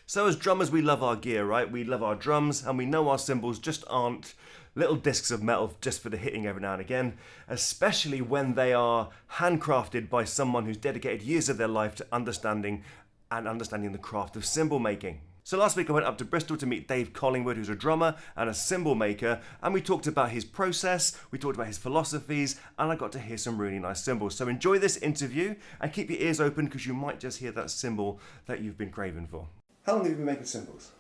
So as drummers, we love our gear, right? We love our drums, and we know our cymbals just aren't little discs of metal just for the hitting every now and again, especially when they are handcrafted by someone who's dedicated years of their life to understanding the craft of cymbal making. So last week I went up to Bristol to meet Dave Collingwood, who's a drummer and a cymbal maker, and we talked about his process, we talked about his philosophies, and I got to hear some really nice cymbals. So enjoy this interview and keep your ears open because you might just hear that cymbal that you've been craving for. How long have you been making cymbals?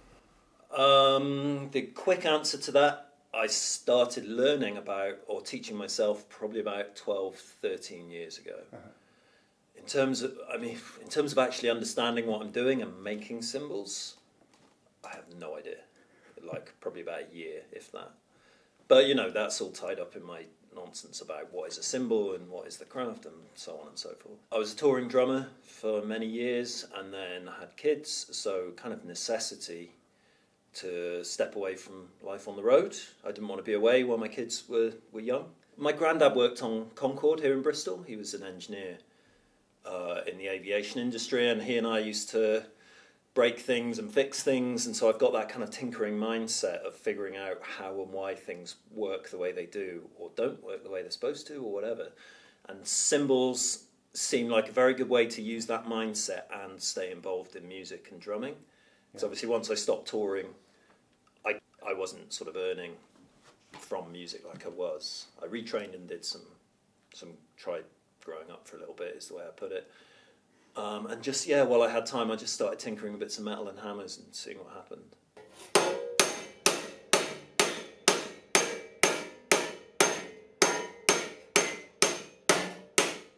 The quick answer to that, I started learning about, or teaching myself, probably about 12, 13 years ago. Uh-huh. In terms of actually understanding what I'm doing and making cymbals, I have no idea. Like probably about a year, if that. But that's all tied up in my nonsense about what is a cymbal and what is the craft and so on and so forth. I was a touring drummer for many years and then I had kids, so kind of necessity to step away from life on the road. I didn't want to be away while my kids were young. My granddad worked on Concorde here in Bristol. He was an engineer in the aviation industry, and he and I used to break things and fix things, and so I've got that kind of tinkering mindset of figuring out how and why things work the way they do or don't work the way they're supposed to or whatever. And cymbals seem like a very good way to use that mindset and stay involved in music and drumming. Because obviously once I stopped touring, I wasn't sort of earning from music like I was. I retrained and did some tried growing up for a little bit is the way I put it. And just, while I had time, I just started tinkering with bits of metal and hammers and seeing what happened.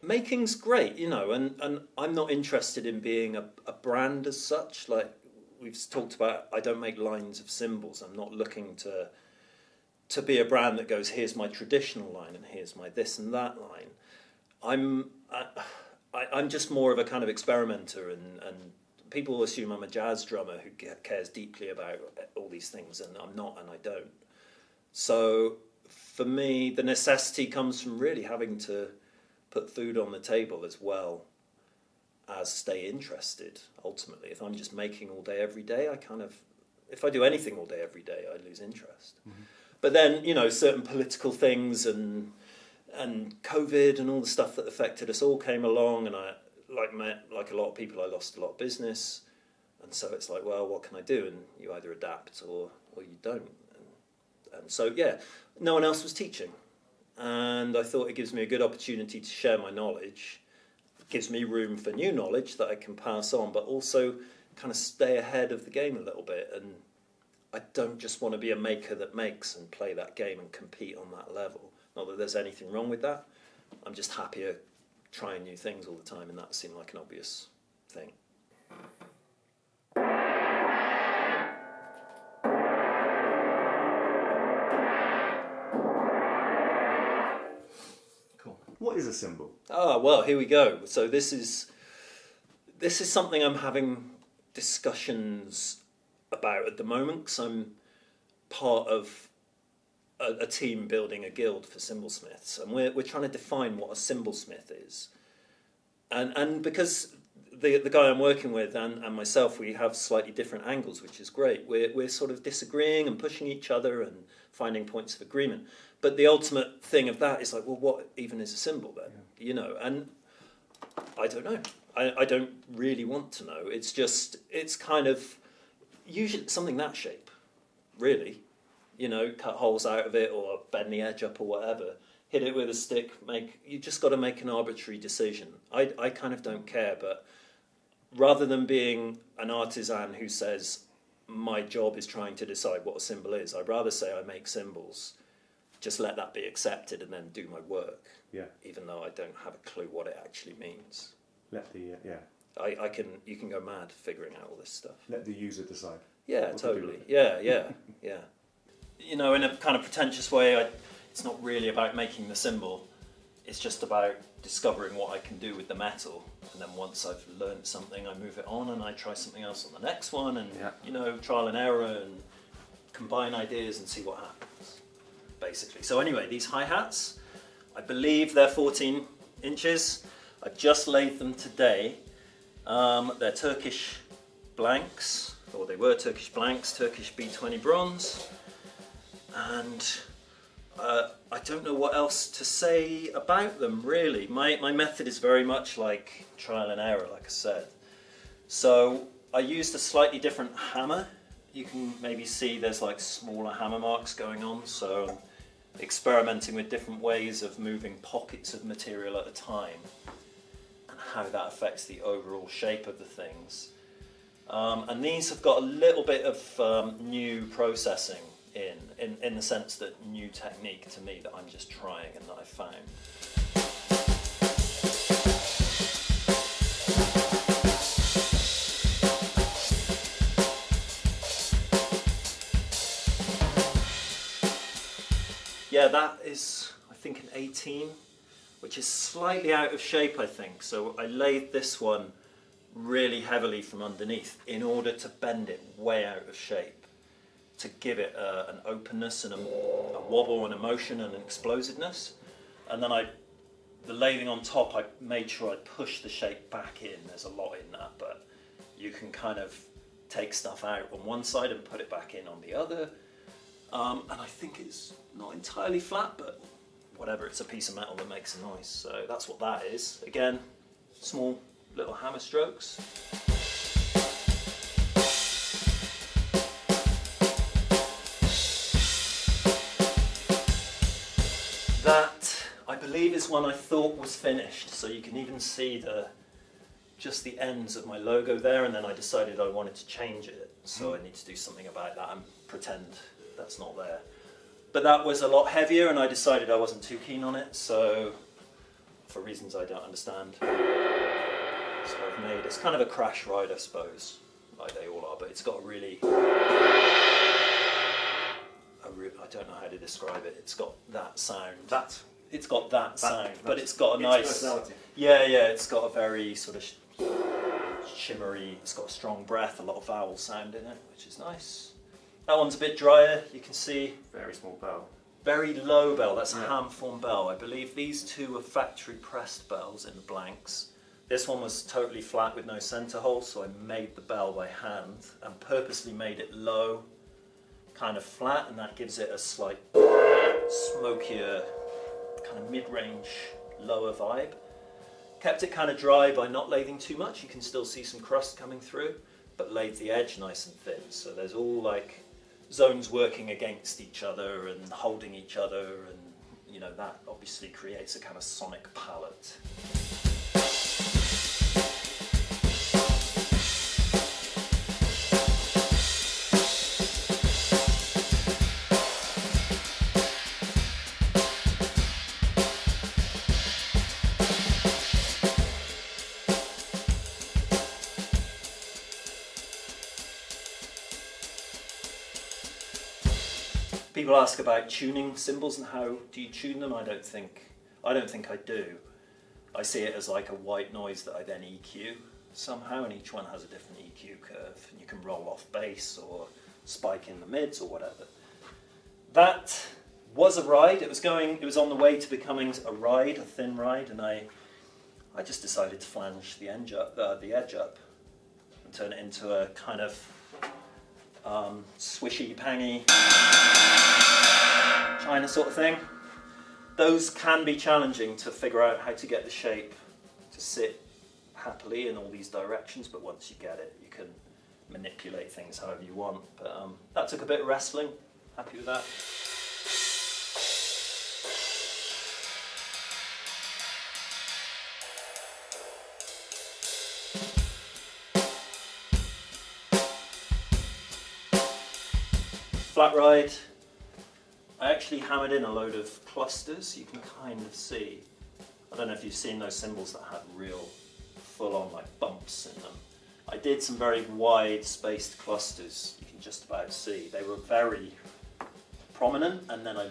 Making's great, and I'm not interested in being a brand as such. Like we've talked about, I don't make lines of cymbals. I'm not looking to be a brand that goes, here's my traditional line and here's my this and that line. I'm just more of a kind of experimenter, and people assume I'm a jazz drummer who cares deeply about all these things, and I'm not, and I don't. So for me, the necessity comes from really having to put food on the table as well as stay interested, ultimately. If I'm just making all day, every day, if I do anything all day, every day, I lose interest. Mm-hmm. But then, certain political things and COVID and all the stuff that affected us all came along, and I, like a lot of people, I lost a lot of business, and so it's like, well, what can I do? And you either adapt or you don't. And so, no one else was teaching, and I thought it gives me a good opportunity to share my knowledge. It gives me room for new knowledge that I can pass on, but also kind of stay ahead of the game a little bit. And I don't just want to be a maker that makes and play that game and compete on that level. Not that there's anything wrong with that. I'm just happier trying new things all the time, and that seemed like an obvious thing. Cool. What is a cymbal? Well, here we go. So this is something I'm having discussions about at the moment, because I'm part of a team building a guild for cymbalsmiths, and we're trying to define what a cymbalsmith is, and because the guy I'm working with and myself, we have slightly different angles, which is great. We're sort of disagreeing and pushing each other and finding points of agreement, but the ultimate thing of that is like, well, what even is a cymbal then? And I don't know. I don't really want to know. It's kind of usually something that shape, really. Cut holes out of it or bend the edge up or whatever, hit it with a stick, you just got to make an arbitrary decision. I kind of don't care, but rather than being an artisan who says, my job is trying to decide what a cymbal is, I'd rather say I make cymbals, just let that be accepted and then do my work, even though I don't have a clue what it actually means. You can go mad figuring out all this stuff. Let the user decide. Yeah, totally. Yeah. In a kind of pretentious way, it's not really about making the cymbal. It's just about discovering what I can do with the metal. And then once I've learned something, I move it on and I try something else on the next one. And, trial and error and combine ideas and see what happens, basically. So anyway, these hi-hats, I believe they're 14 inches. I've just laid them today. They're Turkish blanks, or they were Turkish blanks, Turkish B20 bronze, and I don't know what else to say about them really. My method is very much like trial and error, like I said. So I used a slightly different hammer. You can maybe see there's like smaller hammer marks going on, so I'm experimenting with different ways of moving pockets of material at a time and how that affects the overall shape of the things. And these have got a little bit of new processing in the sense that new technique to me that I'm just trying and that I found. Yeah, that is, I think, an 18, which is slightly out of shape, I think. So I laid this one really heavily from underneath in order to bend it way out of shape, to give it an openness and a wobble and a motion and an explosiveness. And then the lathing on top, I made sure I pushed the shape back in. There's a lot in that, but you can kind of take stuff out on one side and put it back in on the other. And I think it's not entirely flat, but whatever, it's a piece of metal that makes a noise. So that's what that is. Again, small little hammer strokes. That, I believe, is one I thought was finished. So you can even see just the ends of my logo there, and then I decided I wanted to change it. So I need to do something about that and pretend that's not there. But that was a lot heavier, and I decided I wasn't too keen on it, so for reasons I don't understand. So I've made, it's kind of a crash ride, I suppose, like they all are, but it's got a really, I don't know how to describe it, it's got that sound. It's got that sound, but it's got a nice, personality. Yeah, it's got a very sort of shimmery, it's got a strong breath, a lot of vowel sound in it, which is nice. That one's a bit drier, you can see. Very small bell. Very low bell, that's a hand-formed bell. I believe these two are factory pressed bells in the blanks. This one was totally flat with no centre hole, so I made the bell by hand and purposely made it low, kind of flat, and that gives it a slight smokier, kind of mid-range, lower vibe. Kept it kind of dry by not lathing too much. You can still see some crust coming through, but laid the edge nice and thin. So there's all like zones working against each other and holding each other, and you know that obviously creates a kind of sonic palette. People ask about tuning cymbals and how do you tune them. I don't think I do. I see it as like a white noise that I then EQ somehow, and each one has a different EQ curve, and you can roll off bass or spike in the mids or whatever. That was a ride. It was on the way to becoming a ride, a thin ride, and I just decided to flange the edge up and turn it into a kind of swishy, pangy China sort of thing. Those can be challenging to figure out how to get the shape to sit happily in all these directions, but once you get it, you can manipulate things however you want. But that took a bit of wrestling. Happy with that. Flat ride. I actually hammered in a load of clusters. You can kind of see. I don't know if you've seen those cymbals that had real full-on like bumps in them. I did some very wide spaced clusters. You can just about see. They were very prominent, and then I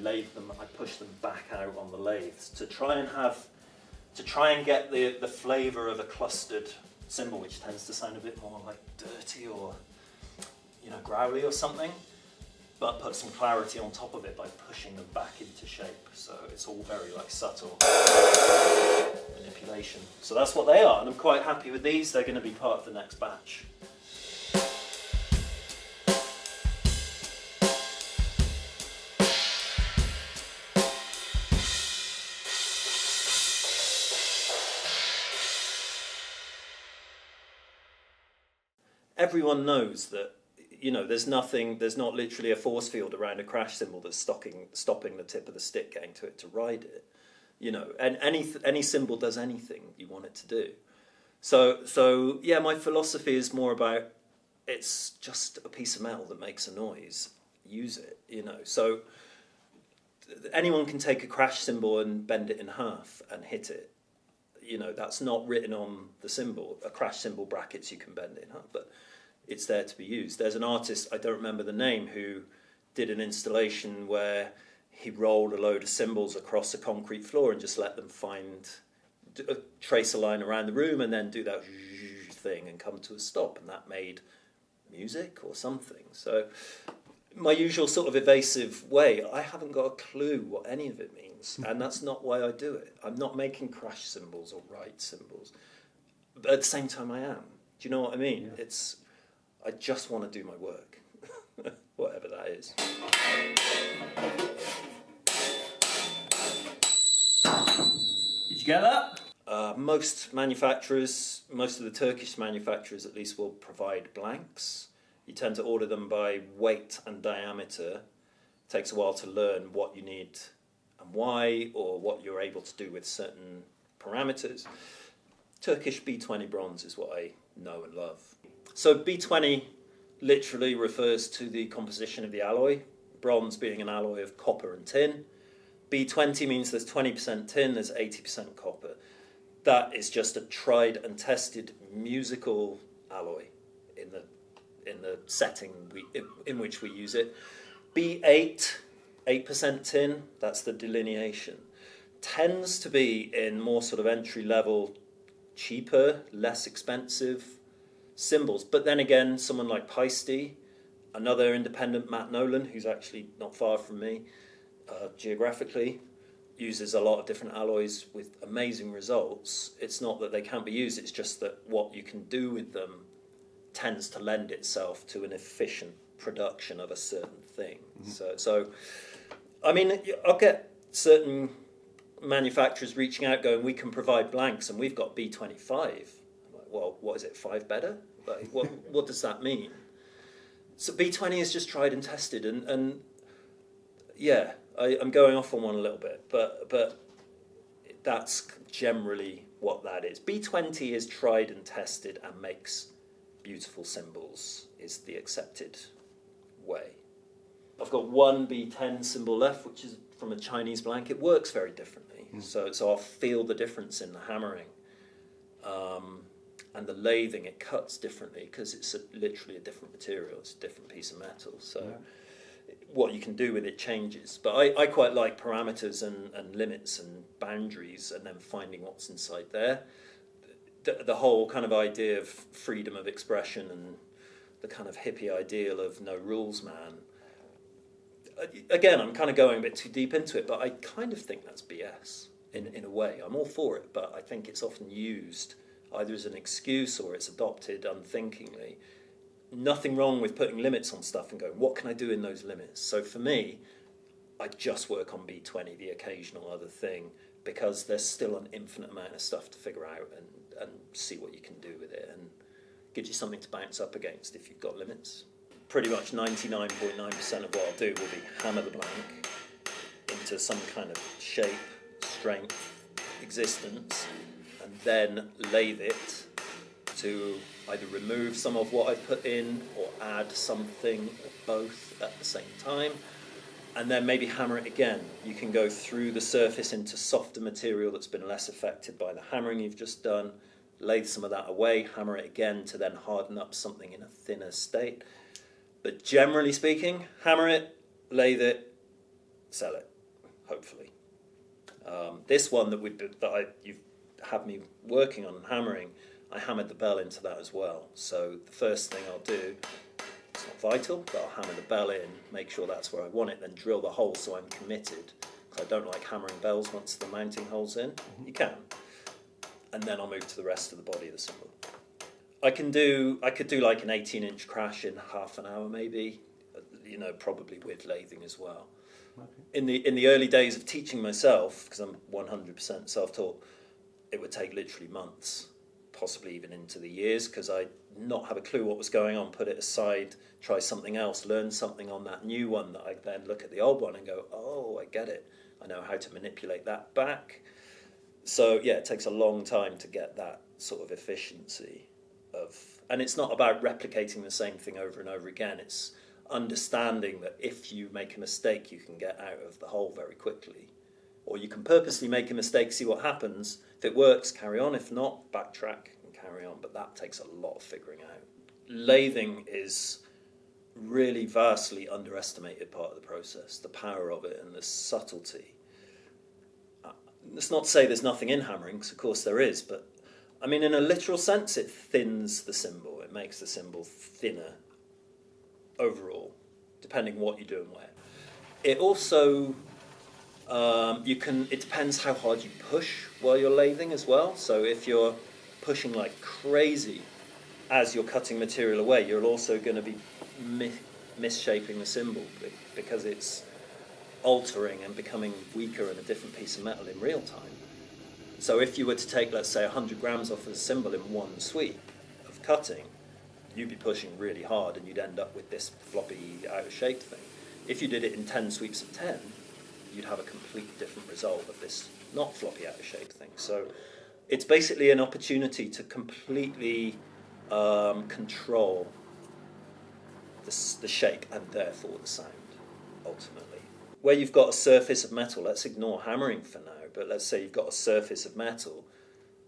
pushed them back out on the lathes to try and get the flavour of a clustered cymbal, which tends to sound a bit more like dirty or growly or something, but put some clarity on top of it by pushing them back into shape. So it's all very like subtle manipulation. So that's what they are, and I'm quite happy with these. They're going to be part of the next batch. everyone knows that, there's not literally a force field around a crash cymbal that's stopping the tip of the stick getting to it to ride it. And any cymbal does anything you want it to do. So yeah, my philosophy is more about, it's just a piece of metal that makes a noise. Use it, So anyone can take a crash cymbal and bend it in half and hit it. That's not written on the cymbal. A crash cymbal brackets, you can bend it in half, but it's there to be used. There's an artist, I don't remember the name, who did an installation where he rolled a load of cymbals across a concrete floor and just let them trace a line around the room and then do that thing and come to a stop, and that made music or something. So my usual sort of evasive way, I haven't got a clue what any of it means, and that's not why I do it. I'm not making crash cymbals or right cymbals, but at the same time I am. Do you know what I mean? Yeah. I just want to do my work, whatever that is. Did you get that? Most of the Turkish manufacturers at least, will provide blanks. You tend to order them by weight and diameter. It takes a while to learn what you need and why, or what you're able to do with certain parameters. Turkish B20 bronze is what I know and love. So B20 literally refers to the composition of the alloy, bronze being an alloy of copper and tin. B20 means there's 20% tin, there's 80% copper. That is just a tried and tested musical alloy in the setting in which we use it. B8, 8% tin, that's the delineation. Tends to be in more sort of entry level, cheaper, less expensive cymbals. But then again, someone like Peisty, another independent, Matt Nolan, who's actually not far from me geographically, uses a lot of different alloys with amazing results. It's not that they can't be used, it's just that what you can do with them tends to lend itself to an efficient production of a certain thing. Mm-hmm. So I mean, I'll get certain manufacturers reaching out going, we can provide blanks and we've got B25. I'm like, well, what is it, 5 better? Like, what does that mean? So B20 is just tried and tested, and yeah, I'm going off on one a little bit, but that's generally what that is. B20 is tried and tested and makes beautiful cymbals, is the accepted way. I've got one B10 cymbal left, which is from a Chinese blank. It works very differently, so I'll feel the difference in the hammering. And the lathing, it cuts differently because it's literally a different material, it's a different piece of metal. So what you can do with it changes. But I quite like parameters and limits and boundaries and then finding what's inside there. The whole kind of idea of freedom of expression and the kind of hippie ideal of no rules man. Again, I'm kind of going a bit too deep into it, but I kind of think that's BS in a way. I'm all for it, but I think it's often used either as an excuse or it's adopted unthinkingly. Nothing wrong with putting limits on stuff and going, what can I do in those limits? So for me, I just work on B20, the occasional other thing, because there's still an infinite amount of stuff to figure out and see what you can do with it, and gives you something to bounce up against if you've got limits. Pretty much 99.9% of what I'll do will be hammer the blank into some kind of shape, strength, existence, and then lathe it to either remove some of what I've put in or add something or both at the same time, and then maybe hammer it again. You can go through the surface into softer material that's been less affected by the hammering you've just done, lathe some of that away, hammer it again to then harden up something in a thinner state. But generally speaking, hammer it, lathe it, sell it, hopefully. This one you've had me working on hammering, I hammered the bell into that as well. So the first thing I'll do, it's not vital, but I'll hammer the bell in, make sure that's where I want it, then drill the hole so I'm committed. Because I don't like hammering bells once the mounting hole's in. You can. And then I'll move to the rest of the body of the cymbal. I could do like an 18-inch crash in half an hour maybe, probably with lathing as well. Okay. In the early days of teaching myself, because I'm 100% self-taught, it would take literally months, possibly even into the years, because I not have a clue what was going on, put it aside, try something else, learn something on that new one that I then look at the old one and go, oh, I get it. I know how to manipulate that back. So yeah, it takes a long time to get that sort of efficiency of, and it's not about replicating the same thing over and over again. It's understanding that if you make a mistake, you can get out of the hole very quickly. Or you can purposely make a mistake, see what happens. If it works, carry on. If not, backtrack and carry on. But that takes a lot of figuring out. Lathing is really vastly underestimated part of the process, the power of it and the subtlety. Let's not say there's nothing in hammering, because of course there is, but I mean, in a literal sense, it thins the cymbal. It makes the cymbal thinner overall, depending what you do and where. It also, it depends how hard you push while you're lathing as well. So if you're pushing like crazy as you're cutting material away, you're also going to be misshaping the cymbal because it's altering and becoming weaker in a different piece of metal in real time. So if you were to take, let's say, 100 grams off of the cymbal in one sweep of cutting, you'd be pushing really hard and you'd end up with this floppy, out-of-shape thing. If you did it in 10 sweeps of 10, you'd have a completely different result of this not floppy, out-of-shape thing. So it's basically an opportunity to completely control the shape and therefore the sound, ultimately. Where you've got a surface of metal, let's ignore hammering for now, but let's say you've got a surface of metal.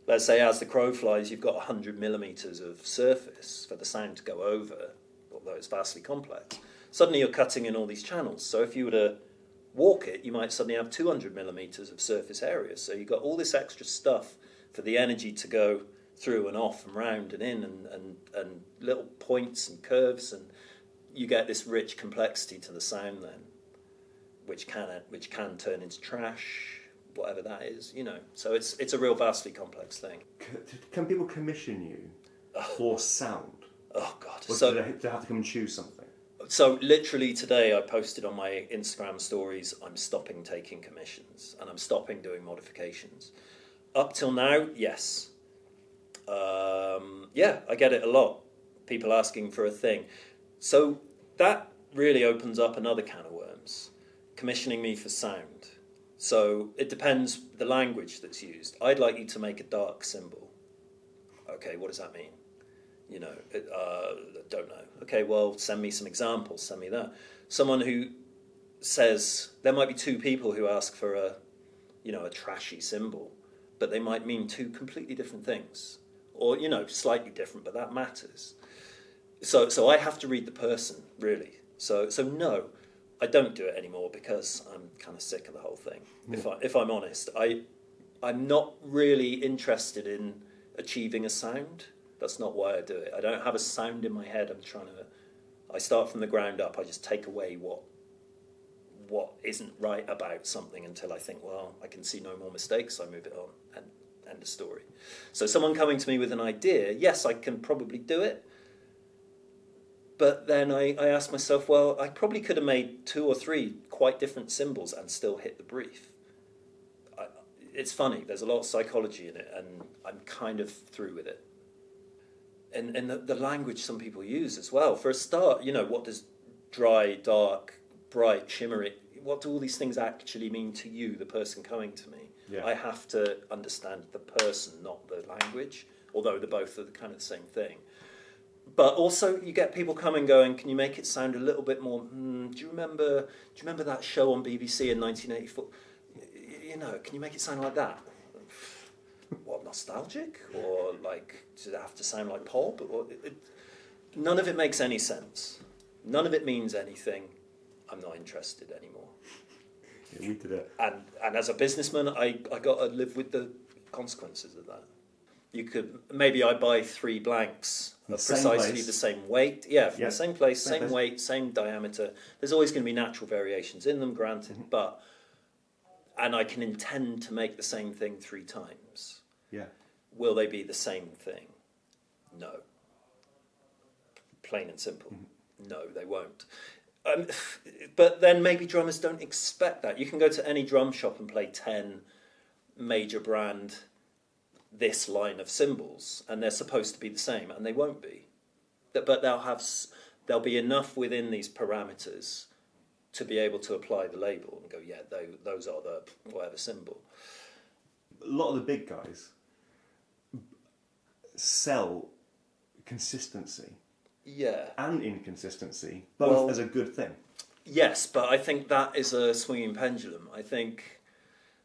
Let's say as the crow flies, you've got 100 millimeters of surface for the sound to go over, although it's vastly complex. Suddenly you're cutting in all these channels. So if you were to walk it, you might suddenly have 200 millimeters of surface area. So you've got all this extra stuff for the energy to go through and off and round and in and little points and curves, and you get this rich complexity to the sound then, which can turn into trash, whatever that is, you know. So it's a real vastly complex thing. Can people commission you for sound? Oh God! Or So do they have to come and choose something? So literally today I posted on my Instagram stories, I'm stopping taking commissions and I'm stopping doing modifications. Up till now, yes. Yeah, I get it a lot. People asking for a thing. So that really opens up another can of worms. Commissioning me for sound. So it depends the language that's used. I'd like you to make a dark cymbal. Okay, what does that mean? You know, don't know. Okay, well, send me some examples, send me that. Someone who says, there might be two people who ask for a trashy cymbal, but they might mean two completely different things. Or, slightly different, but that matters. So I have to read the person, really. So no, I don't do it anymore because I'm kind of sick of the whole thing. If I'm honest, I'm not really interested in achieving a sound. That's not why I do it. I don't have a sound in my head. I start from the ground up. I just take away what isn't right about something until I think, well, I can see no more mistakes. So I move it on and end of story. So someone coming to me with an idea, yes, I can probably do it. But then I ask myself, well, I probably could have made 2 or 3 quite different cymbals and still hit the brief. It's funny. There's a lot of psychology in it, and I'm kind of through with it. And the language some people use as well. For a start, what does dry, dark, bright, shimmery, what do all these things actually mean to you, the person coming to me? Yeah. I have to understand the person, not the language, although they're both the kind of the same thing. But also, you get people coming going, can you make it sound a little bit more, do you remember that show on BBC in 1984? Can you make it sound like that? What, nostalgic? Or does it have to sound like pulp? None of it makes any sense. None of it means anything. I'm not interested anymore. Yeah, we did it. And as a businessman, I got to live with the consequences of that. Maybe I buy 3 blanks of precisely the same weight. Yeah, from the same place, same weight, same diameter. There's always going to be natural variations in them, granted, and I can intend to make the same thing 3 times. Yeah. Will they be the same thing? No. Plain and simple. No, they won't. But then maybe drummers don't expect that. You can go to any drum shop and play 10 major brand this line of cymbals, and they're supposed to be the same, and they won't be. but there'll be enough within these parameters to be able to apply the label and go, yeah, those are the whatever symbol. A lot of the big guys sell consistency and inconsistency, both as a good thing. Yes, but I think that is a swinging pendulum. I think,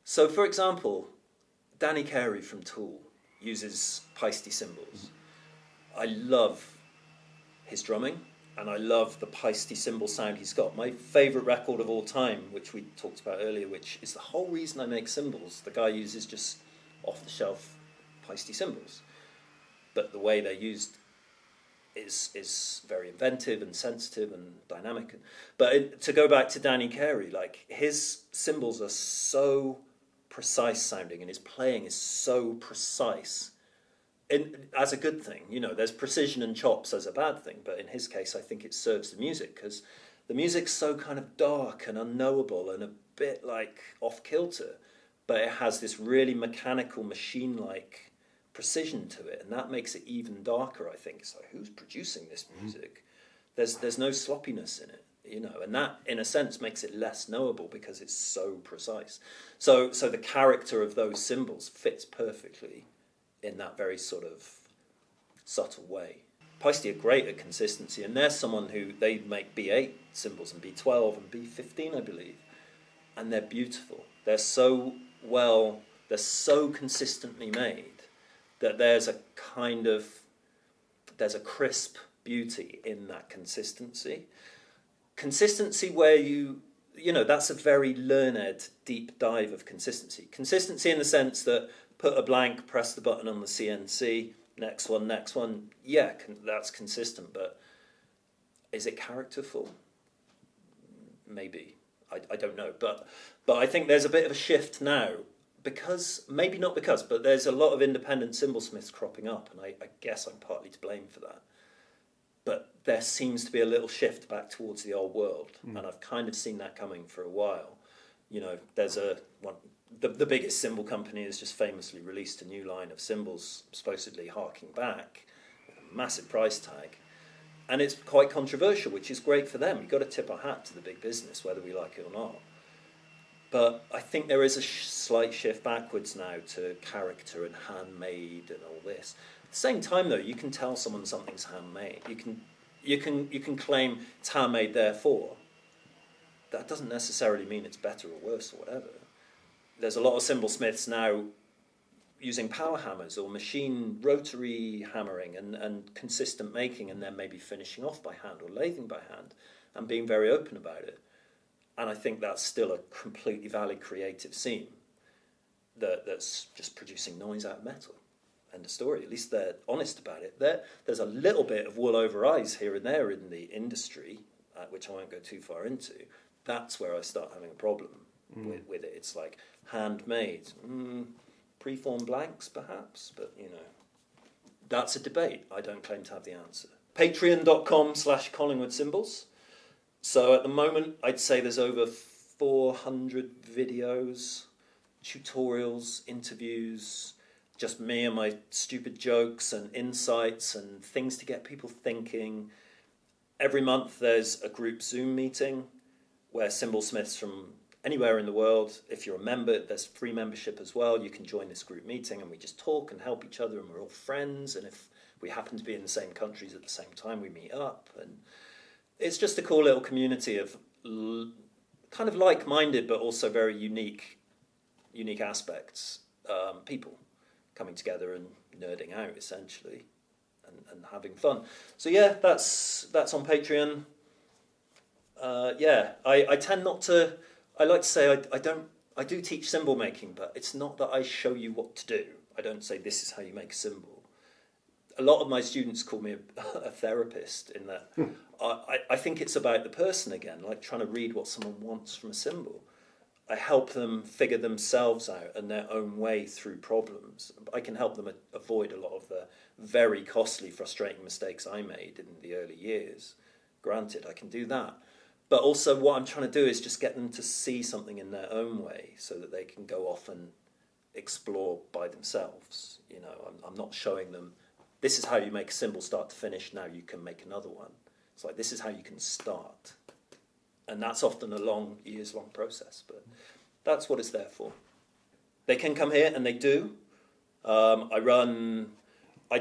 so for example, Danny Carey from Tool uses Paiste cymbals. I love his drumming, and I love the Paiste cymbal sound he's got. My favourite record of all time, which we talked about earlier, which is the whole reason I make cymbals, the guy uses just off-the-shelf Paiste cymbals. But the way they're used is very inventive and sensitive and dynamic. But to go back to Danny Carey, like, his cymbals are so precise sounding, and his playing is so precise. As a good thing, you know, there's precision and chops as a bad thing, but in his case I think it serves the music, because the music's so kind of dark and unknowable and a bit like off kilter, but it has this really mechanical, machine-like precision to it, and that makes it even darker. I think it's like, who's producing this music? There's no sloppiness in it, you know, and that in a sense makes it less knowable because it's so precise. So the character of those cymbals fits perfectly in that very sort of subtle way. Paiste are great at consistency, and they're someone who, they make B8 cymbals and B12 and B15, I believe, and they're beautiful. They're so consistently made that there's a crisp beauty in that consistency. Consistency where you know, that's a very learned deep dive of consistency. Consistency in the sense that put a blank, press the button on the CNC, next one. Yeah, that's consistent, but is it characterful? Maybe. I don't know. But I think there's a bit of a shift now, but there's a lot of independent cymbalsmiths cropping up, and I guess I'm partly to blame for that. But there seems to be a little shift back towards the old world, and I've kind of seen that coming for a while. You know, there's the biggest cymbal company has just famously released a new line of cymbals, supposedly harking back, with a massive price tag. And it's quite controversial, which is great for them. You've got to tip our hat to the big business, whether we like it or not. But I think there is a slight shift backwards now to character and handmade and all this. At the same time, though, you can tell someone something's handmade. You can claim it's handmade, therefore. That doesn't necessarily mean it's better or worse or whatever. There's a lot of cymbalsmiths now using power hammers or machine rotary hammering and consistent making, and then maybe finishing off by hand or lathing by hand, and being very open about it. And I think that's still a completely valid creative scene that's just producing noise out of metal. End of story. At least they're honest about it. There's a little bit of wool over eyes here and there in the industry, which I won't go too far into. That's where I start having a problem with it. It's like handmade, preform blanks perhaps, but you know, that's a debate. I don't claim to have the answer. Patreon.com/Collingwood Cymbals. So at the moment, I'd say there's over 400 videos, tutorials, interviews, just me and my stupid jokes and insights and things to get people thinking. Every month there's a group Zoom meeting where cymbalsmiths from anywhere in the world, if you're a member, there's free membership as well. You can join this group meeting and we just talk and help each other, and we're all friends. And if we happen to be in the same countries at the same time, we meet up. And it's just a cool little community of kind of like-minded but also very unique aspects. People coming together and nerding out, essentially, and having fun. So yeah, that's on Patreon. I tend not to. I like to say I do teach cymbal making, but it's not that I show you what to do. I don't say this is how you make a cymbal. A lot of my students call me a therapist in that I think it's about the person again, like trying to read what someone wants from a cymbal. I help them figure themselves out and their own way through problems. I can help them avoid a lot of the very costly, frustrating mistakes I made in the early years. Granted, I can do that. But also what I'm trying to do is just get them to see something in their own way so that they can go off and explore by themselves. You know, I'm not showing them this is how you make a cymbal start to finish. Now you can make another one. It's like, this is how you can start. And that's often a long, years-long process, but that's what it's there for. They can come here, and they do. I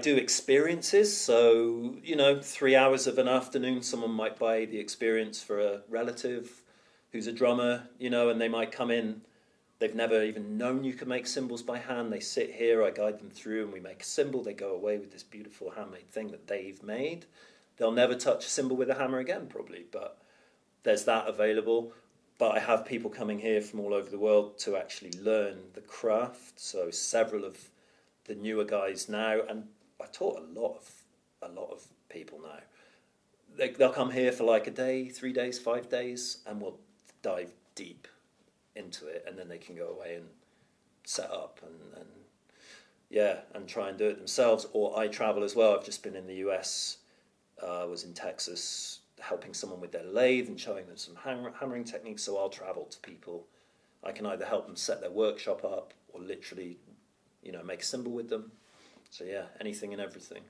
do experiences, so, 3 hours of an afternoon, someone might buy the experience for a relative who's a drummer, and they might come in. They've never even known you can make cymbals by hand. They sit here, I guide them through, and we make a cymbal. They go away with this beautiful handmade thing that Dave made. They'll never touch a cymbal with a hammer again, probably, but there's that available. But I have people coming here from all over the world to actually learn the craft. So several of the newer guys now, and I've taught a lot of people now. They'll come here for like a day, 3 days, 5 days, and we'll dive deep into it, and then they can go away and set up and try and do it themselves. Or I travel as well. I've just been in the US, was in Texas, helping someone with their lathe and showing them some hammering techniques. So I'll travel to people. I can either help them set their workshop up or literally, make a cymbal with them. So yeah, anything and everything.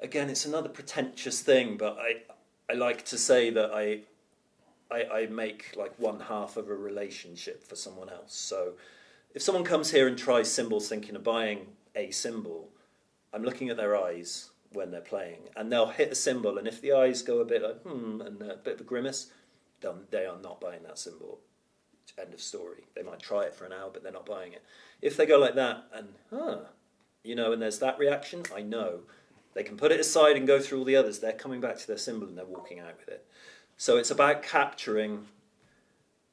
Again, it's another pretentious thing, but I like to say that I make like one half of a relationship for someone else. So if someone comes here and tries cymbals thinking of buying a cymbal, I'm looking at their eyes when they're playing, and they'll hit a cymbal, and if the eyes go a bit like and a bit of a grimace, they are not buying that cymbal. End of story. They might try it for an hour, but they're not buying it. If they go like that and and there's that reaction, I know they can put it aside and go through all the others. They're coming back to their cymbal and they're walking out with it. So it's about capturing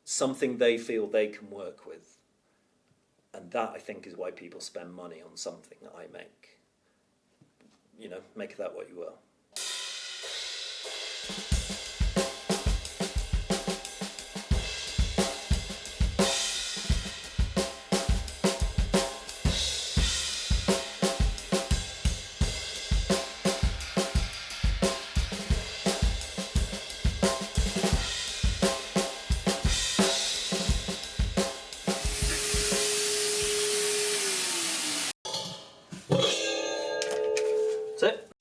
something they feel they can work with, and that, I think, is why people spend money on something that I make. Make of that what you will.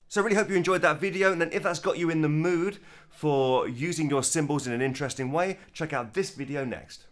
So I really hope you enjoyed that video, and then if that's got you in the mood for using your cymbals in an interesting way, check out this video next.